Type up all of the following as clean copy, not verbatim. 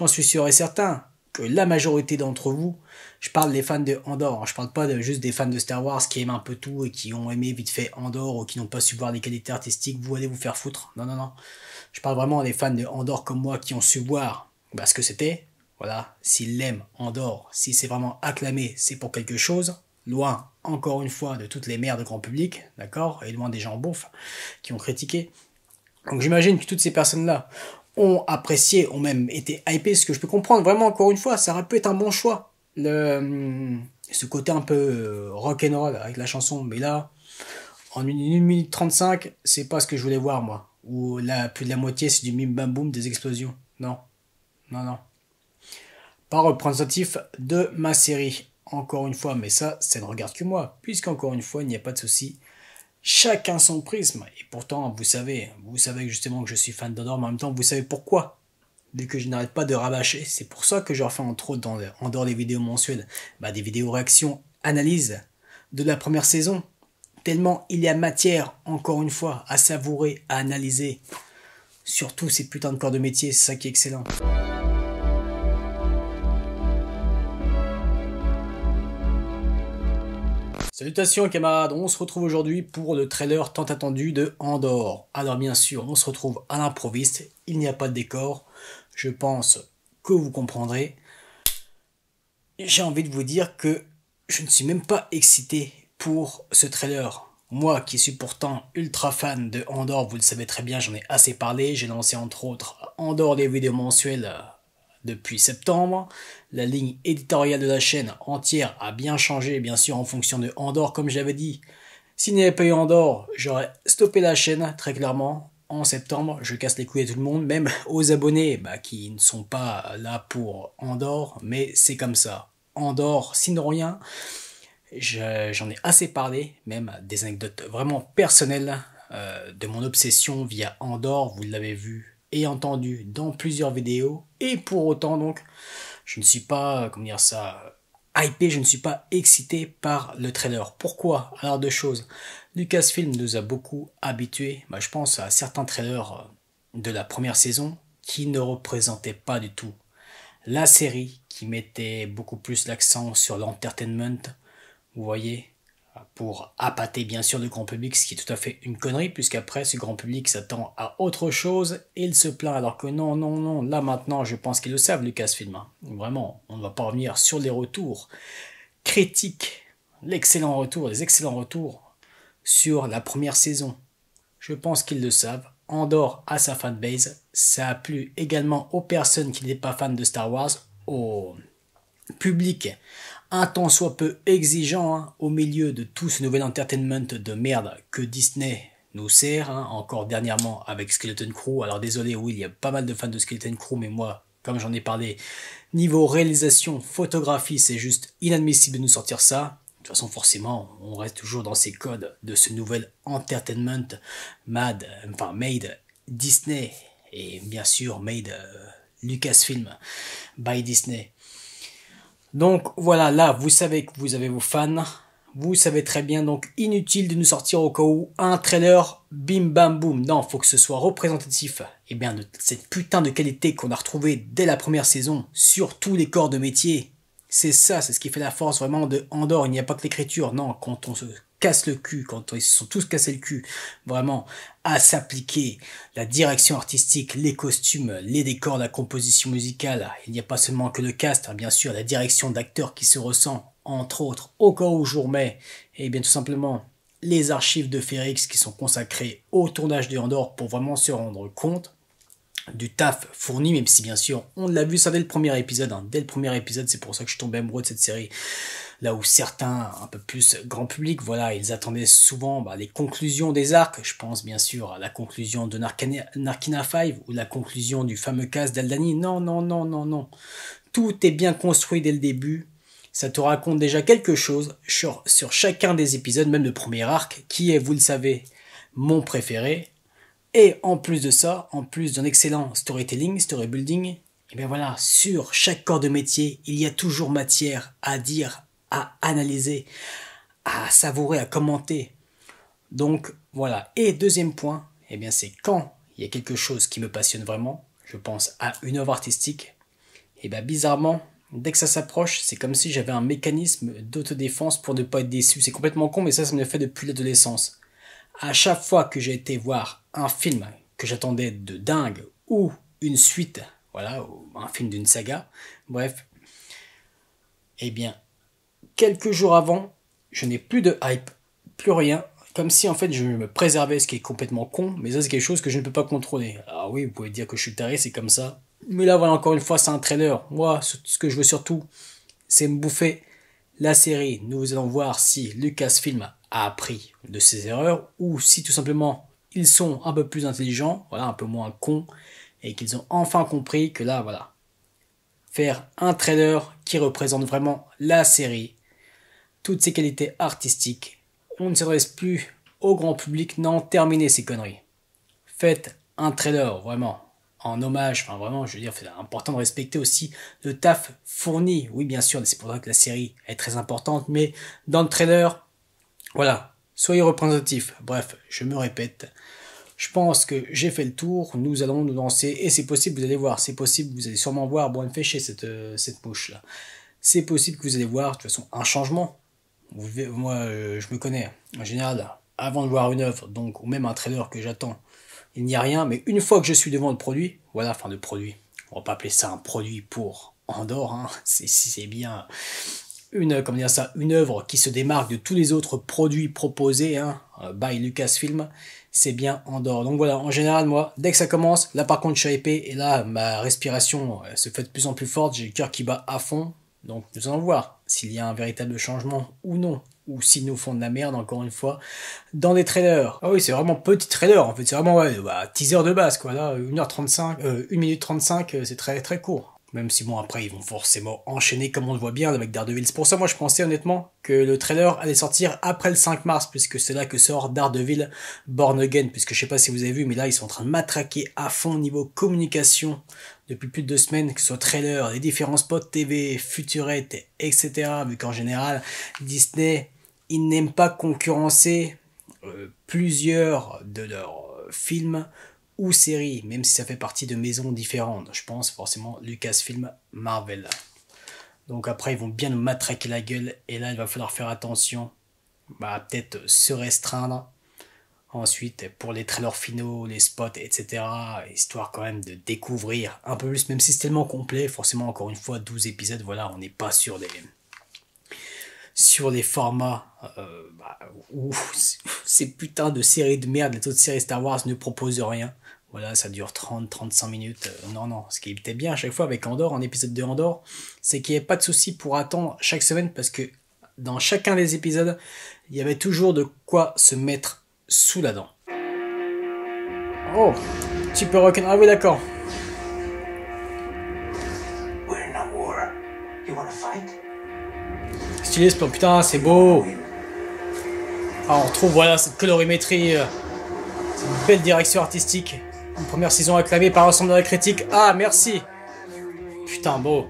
j'en suis sûr et certain que la majorité d'entre vous, je parle des fans de Andor, je parle pas juste des fans de Star Wars qui aiment un peu tout et qui ont aimé vite fait Andor ou qui n'ont pas su voir les qualités artistiques, vous allez vous faire foutre. Non, non, non. Je parle vraiment des fans de Andor comme moi qui ont su voir ce que c'était. Voilà, s'ils l'aiment Andor, si c'est vraiment acclamé, c'est pour quelque chose. Loin, encore une fois, de toutes les merdes grand public, d'accord, et loin des gens beaufs qui ont critiqué. Donc j'imagine que toutes ces personnes-là ont apprécié, ont même été hypées, ce que je peux comprendre. Vraiment, encore une fois, ça aurait pu être un bon choix. Ce côté un peu rock'n'roll avec la chanson, mais là, en 1 minute 35, c'est pas ce que je voulais voir, moi. Ou là, plus de la moitié, c'est du mim bam boum, des explosions. Non, non, non. Pas représentatif de ma série. Encore une fois, mais ça ne regarde que moi, puisqu'encore une fois, il n'y a pas de souci. Chacun son prisme. Et pourtant, vous savez que justement que je suis fan d'Andor, mais en même temps, vous savez pourquoi. Vu que je n'arrête pas de rabâcher, c'est pour ça que je refais entre autres dans Andor les vidéos mensuelles, des vidéos réactions, analyses de la première saison. Tellement il y a matière, encore une fois, à savourer, à analyser. Surtout ces putains de corps de métier, c'est ça qui est excellent. Salutations camarades, on se retrouve aujourd'hui pour le trailer tant attendu de Andor. Alors bien sûr, on se retrouve à l'improviste, il n'y a pas de décor, je pense que vous comprendrez. J'ai envie de vous dire que je ne suis même pas excité pour ce trailer. Moi qui suis pourtant ultra fan de Andor, vous le savez très bien, j'en ai assez parlé, j'ai lancé entre autres Andor les vidéos mensuelles depuis septembre. La ligne éditoriale de la chaîne entière a bien changé, bien sûr, en fonction de Andor, comme j'avais dit. S'il n'y avait pas eu Andor, j'aurais stoppé la chaîne, très clairement. En septembre, je casse les couilles à tout le monde, même aux abonnés qui ne sont pas là pour Andor, mais c'est comme ça. Andor, sinon rien, j'en ai assez parlé, même des anecdotes vraiment personnelles de mon obsession via Andor, vous l'avez vu et entendu dans plusieurs vidéos, et pour autant donc, je ne suis pas, hypé, je ne suis pas excité par le trailer. Pourquoi? Alors deux choses. Lucasfilm nous a beaucoup habitués, je pense à certains trailers de la première saison qui ne représentaient pas du tout la série, qui mettait beaucoup plus l'accent sur l'entertainment, vous voyez, pour appâter bien sûr le grand public, ce qui est tout à fait une connerie, puisqu'après ce grand public s'attend à autre chose et il se plaint, alors que non, non, non, là maintenant je pense qu'ils le savent Lucasfilm, vraiment, on ne va pas revenir sur les retours critiques, les excellents retours sur la première saison, je pense qu'ils le savent. Andor a sa fanbase, ça a plu également aux personnes qui n'étaient pas fans de Star Wars, au public un tant soit peu exigeant au milieu de tout ce nouvel entertainment de merde que Disney nous sert, encore dernièrement avec Skeleton Crew. Alors désolé, oui, il y a pas mal de fans de Skeleton Crew, mais moi, comme j'en ai parlé, niveau réalisation, photographie, c'est juste inadmissible de nous sortir ça. De toute façon, forcément, on reste toujours dans ces codes de ce nouvel entertainment made Disney et bien sûr made Lucasfilm by Disney. Donc voilà, là vous savez que vous avez vos fans, vous savez très bien, donc inutile de nous sortir au cas où un trailer bim bam boum. Non, faut que ce soit représentatif de cette putain de qualité qu'on a retrouvée dès la première saison sur tous les corps de métier. C'est ça, c'est ce qui fait la force vraiment de Andor. Il n'y a pas que l'écriture, non, quand on se casse le cul, quand ils se sont tous cassés le cul, vraiment, à s'appliquer la direction artistique, les costumes, les décors, la composition musicale. Il n'y a pas seulement que le cast, bien sûr, la direction d'acteurs qui se ressent, entre autres, au cas où je vous remets, et bien tout simplement, les archives de Férix qui sont consacrées au tournage de Andor pour vraiment se rendre compte du taf fourni, même si bien sûr on l'a vu ça dès le premier épisode, dès le premier épisode, c'est pour ça que je suis tombé amoureux de cette série, là où certains, un peu plus grand public, voilà, ils attendaient souvent les conclusions des arcs, je pense bien sûr à la conclusion de Narkina 5, ou la conclusion du fameux cast d'Aldani, non, non, non, non, non, tout est bien construit dès le début, ça te raconte déjà quelque chose sur chacun des épisodes, même le premier arc, qui est, vous le savez, mon préféré. Et en plus de ça, en plus d'un excellent storytelling, storybuilding, et bien voilà, sur chaque corps de métier, il y a toujours matière à dire, à analyser, à savourer, à commenter. Donc voilà. Et deuxième point, c'est quand il y a quelque chose qui me passionne vraiment, je pense à une œuvre artistique, Et bah bizarrement, dès que ça s'approche, c'est comme si j'avais un mécanisme d'autodéfense pour ne pas être déçu. C'est complètement con, mais ça me le fait depuis l'adolescence. À chaque fois que j'ai été voir un film que j'attendais de dingue, ou une suite, voilà, ou un film d'une saga, bref, eh bien, quelques jours avant, je n'ai plus de hype, plus rien, comme si en fait je me préservais, ce qui est complètement con, mais ça c'est quelque chose que je ne peux pas contrôler. Alors oui, vous pouvez dire que je suis taré, c'est comme ça, mais là voilà, encore une fois, c'est un trailer. Moi, ce que je veux surtout, c'est me bouffer la série. Nous allons voir si Lucasfilm a appris de ses erreurs, ou si tout simplement ils sont un peu plus intelligents, voilà, un peu moins cons, et qu'ils ont enfin compris que là, voilà, faire un trailer qui représente vraiment la série, toutes ses qualités artistiques, on ne s'adresse plus au grand public, non, terminez ces conneries. Faites un trailer, vraiment, en hommage, enfin vraiment, je veux dire, c'est important de respecter aussi le taf fourni. Oui, bien sûr, c'est pour ça que la série est très importante, mais dans le trailer, voilà, soyez représentatifs. Bref, je me répète, je pense que j'ai fait le tour, nous allons nous lancer, et c'est possible, vous allez voir, c'est possible, vous allez sûrement voir, bon, elle me fait chier cette mouche-là. C'est possible que vous allez voir, de toute façon, un changement. Moi, je me connais, en général, avant de voir une œuvre, donc, ou même un trailer que j'attends, il n'y a rien, mais une fois que je suis devant le produit, voilà, enfin le produit, on va pas appeler ça un produit pour Andorre, hein, c'est bien comment dire ça, une œuvre qui se démarque de tous les autres produits proposés, hein, by Lucasfilm, c'est bien Andorre. Donc voilà, en général, moi, dès que ça commence, là par contre je suis hypé, et là ma respiration se fait de plus en plus forte, j'ai le cœur qui bat à fond, donc nous allons voir s'il y a un véritable changement ou non, ou s'ils nous font de la merde, encore une fois, dans des trailers. Ah oui, c'est vraiment petit trailer, en fait, c'est vraiment, ouais, teaser de base, quoi, là, 1h35, 1 minute 35, c'est très très court. Même si bon, après, ils vont forcément enchaîner, comme on le voit bien, avec Daredevil. C'est pour ça, moi, je pensais honnêtement que le trailer allait sortir après le 5 mars, puisque c'est là que sort Daredevil Born Again, puisque je sais pas si vous avez vu, mais là, ils sont en train de matraquer à fond niveau communication depuis plus de 2 semaines, que ce soit trailer, les différents spots TV, futurettes, etc. Vu qu'en général, Disney, ils n'aiment pas concurrencer plusieurs de leurs films ou séries, même si ça fait partie de maisons différentes. Je pense forcément Lucasfilm, Marvel. Donc après, ils vont bien nous matraquer la gueule, et là, il va falloir faire attention, peut-être se restreindre. Ensuite, pour les trailers finaux, les spots, etc., histoire quand même de découvrir un peu plus, même si c'est tellement complet, forcément, encore une fois, 12 épisodes, voilà, on n'est pas sur des formats où ces putains de séries de merde, les autres séries Star Wars ne proposent rien. Voilà, ça dure 30-35 minutes. Non, ce qui était bien à chaque fois avec Andorre, un épisode de Andorre, c'est qu'il n'y avait pas de souci pour attendre chaque semaine, parce que dans chacun des épisodes, il y avait toujours de quoi se mettre sous la dent. Oh, petit peu rock'n'roll. Ah oui, d'accord. Stylé ce plan, putain, c'est beau. Ah, on retrouve, voilà, cette colorimétrie, c'est une belle direction artistique. Une première saison acclamée par l'ensemble de la critique. Ah, merci. Putain, beau.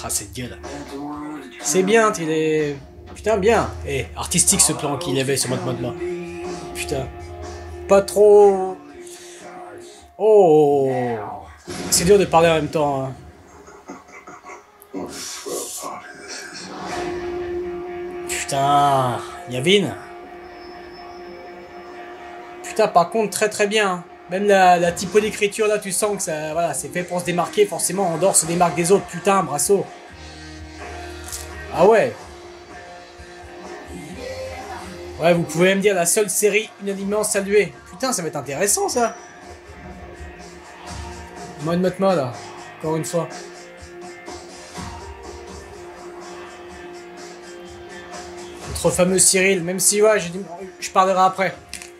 Ah, cette gueule. C'est bien, il est... Putain, bien. Artistique ce plan qu'il avait sur mode là. Putain. Pas trop... Oh. C'est dur de parler en même temps, hein. Putain, Yavin. Putain, par contre, très très bien. Même la typo d'écriture, là, tu sens que ça, voilà, c'est fait pour se démarquer. Forcément, Andorre se démarque des autres. Putain, Brasso. Ah ouais. Ouais, vous pouvez même dire la seule série unanimement saluée. Putain, ça va être intéressant, ça. Mode, là. Encore une fois. Notre fameux Cyril, même si, ouais, je parlerai après.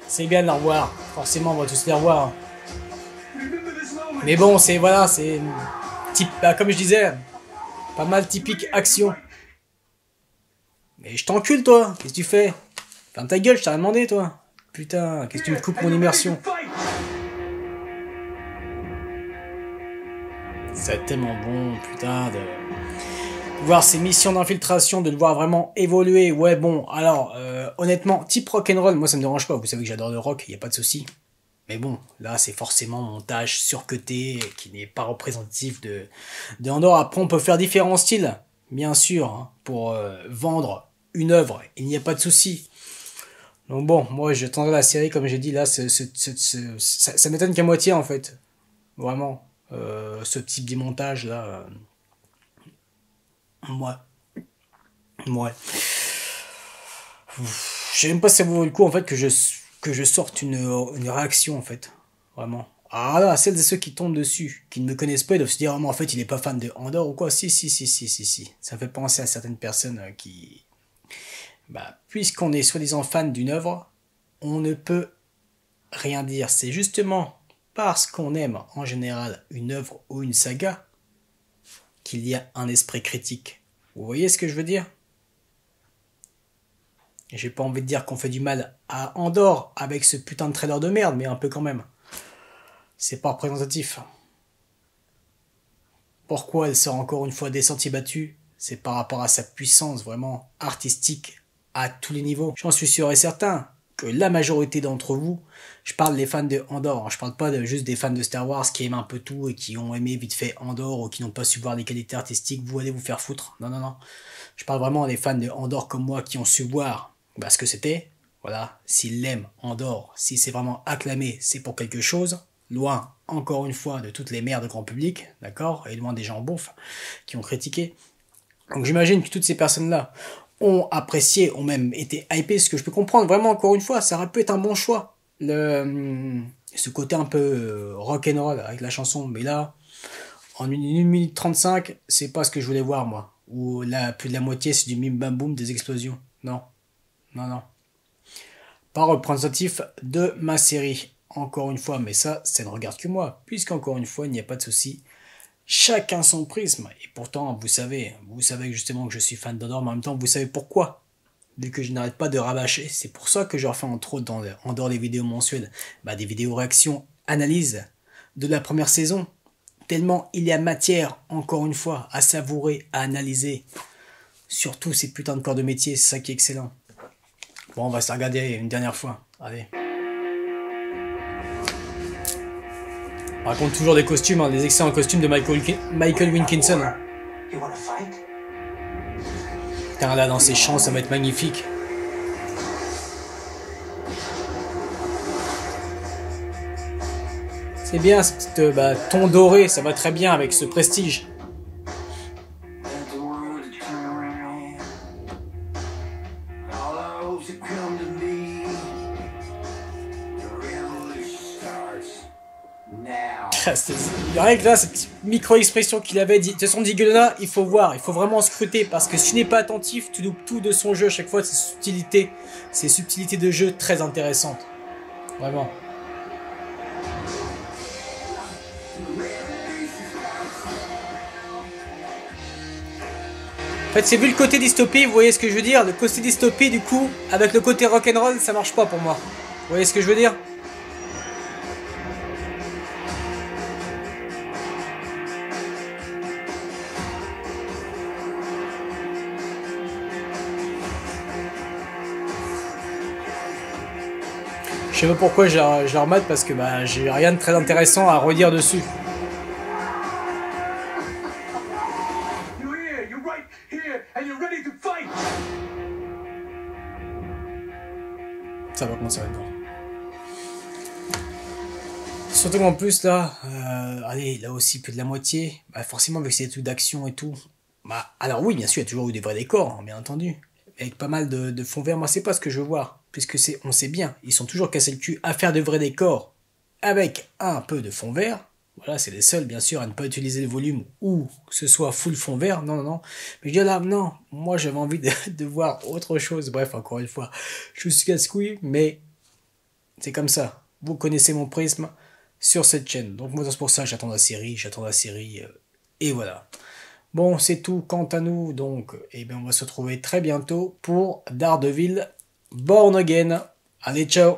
C'est bien de la revoir. Forcément, on va tous les revoir. Mais bon, c'est, voilà, c'est... comme je disais, pas mal typique action. Mais je t'encule, toi. Qu'est-ce que tu fais? Ferme ta gueule, je t'ai rien demandé, toi. Putain, qu'est-ce que tu me coupes mon immersion? C'est tellement bon, putain, de voir ces missions d'infiltration, de le voir vraiment évoluer. Ouais, bon, alors, honnêtement, type rock'n'roll, moi ça me dérange pas. Vous savez que j'adore le rock, y a pas de souci. Mais bon, là c'est forcément montage surcuté qui n'est pas représentatif de Andorre. Après on peut faire différents styles, bien sûr, hein, pour vendre une œuvre, il n'y a pas de souci. Donc bon, moi j'attendrai la série comme j'ai dit là, ça m'étonne qu'à moitié en fait. Vraiment. Ce type de montage là. Ouais. Ouais. Je sais même pas si ça vaut le coup en fait que je sorte une réaction en fait. Vraiment. Ah là, celles et ceux qui tombent dessus, qui ne me connaissent pas, ils doivent se dire, oh, mais en fait il est pas fan de Andorre ou quoi. Si, si, si, si, si, si. Ça fait penser à certaines personnes qui. Bah, puisqu'on est soi-disant fan d'une œuvre, on ne peut rien dire. C'est justement parce qu'on aime en général une œuvre ou une saga qu'il y a un esprit critique. Vous voyez ce que je veux dire? J'ai pas envie de dire qu'on fait du mal à Andorre avec ce putain de trailer de merde, mais un peu quand même. C'est pas représentatif. Pourquoi elle sort encore une fois des sentiers battus? C'est par rapport à sa puissance vraiment artistique à tous les niveaux. J'en suis sûr et certain que la majorité d'entre vous, je parle des fans de Andorre, je parle pas juste des fans de Star Wars qui aiment un peu tout et qui ont aimé vite fait Andorre ou qui n'ont pas su voir les qualités artistiques, vous allez vous faire foutre. Non, non, non. Je parle vraiment des fans de Andorre comme moi qui ont su voir ce que c'était. Voilà, s'ils l'aiment Andorre, si c'est vraiment acclamé, c'est pour quelque chose. Loin, encore une fois, de toutes les merdes grand public, d'accord, et loin des gens beaufs qui ont critiqué. Donc j'imagine que toutes ces personnes-là ont apprécié, ont même été hypées, ce que je peux comprendre. Vraiment, encore une fois, ça aurait pu être un bon choix. Ce côté un peu rock'n'roll avec la chanson, mais là, en 1 minute 35, c'est pas ce que je voulais voir, moi. Ou là, plus de la moitié, c'est du mim bam boum, des explosions. Non, non, non. Pas représentatif de ma série. Encore une fois, mais ça ne regarde que moi, puisqu'encore une fois, il n'y a pas de souci. Chacun son prisme. Et pourtant, vous savez que justement que je suis fan d'Andorre, mais en même temps, vous savez pourquoi. Vu que je n'arrête pas de rabâcher. C'est pour ça que je refais entre autres dans Andorre les vidéos mensuelles, des vidéos réactions, analyse de la première saison. Tellement il y a matière, encore une fois, à savourer, à analyser. Surtout ces putains de corps de métier, c'est ça qui est excellent. Bon, on va se regarder une dernière fois. Allez. On raconte toujours des costumes, hein, des excellents costumes de Michael Wilkinson. Hein. Putain, là, dans ces chants, ça va être magnifique. C'est bien, ce petit ton doré, ça va très bien avec ce prestige. Rien que là, cette micro-expression qu'il avait dit, de toute façon, Diggelona, il faut voir, il faut vraiment scruter, parce que si tu n'es pas attentif, tu loupes tout de son jeu à chaque fois, ses subtilités de jeu très intéressantes. Vraiment. En fait, c'est vu le côté dystopie, vous voyez ce que je veux dire? Le côté dystopie, du coup, avec le côté rock'n'roll, ça marche pas pour moi. Vous voyez ce que je veux dire? Je sais pas pourquoi je la remate parce que j'ai rien de très intéressant à redire dessus. Ça va commencer maintenant. Surtout qu'en plus là, allez, là aussi plus de la moitié, forcément avec ces trucs d'action et tout. Alors oui, bien sûr, il y a toujours eu des vrais décors, hein, bien entendu. Avec pas mal de fond vert, moi c'est pas ce que je veux voir. Puisque on sait bien, ils sont toujours cassés le cul à faire de vrais décors avec un peu de fond vert. Voilà, c'est les seuls, bien sûr, à ne pas utiliser le volume ou que ce soit full fond vert. Non, non, non. Mais je dis là, non, moi j'avais envie de voir autre chose. Bref, encore une fois, je suis casse-couille, mais c'est comme ça. Vous connaissez mon prisme sur cette chaîne. Donc moi, c'est pour ça que j'attends la série, et voilà. Bon, c'est tout quant à nous, donc, on va se retrouver très bientôt pour Daredevil Born Again. Allez, ciao!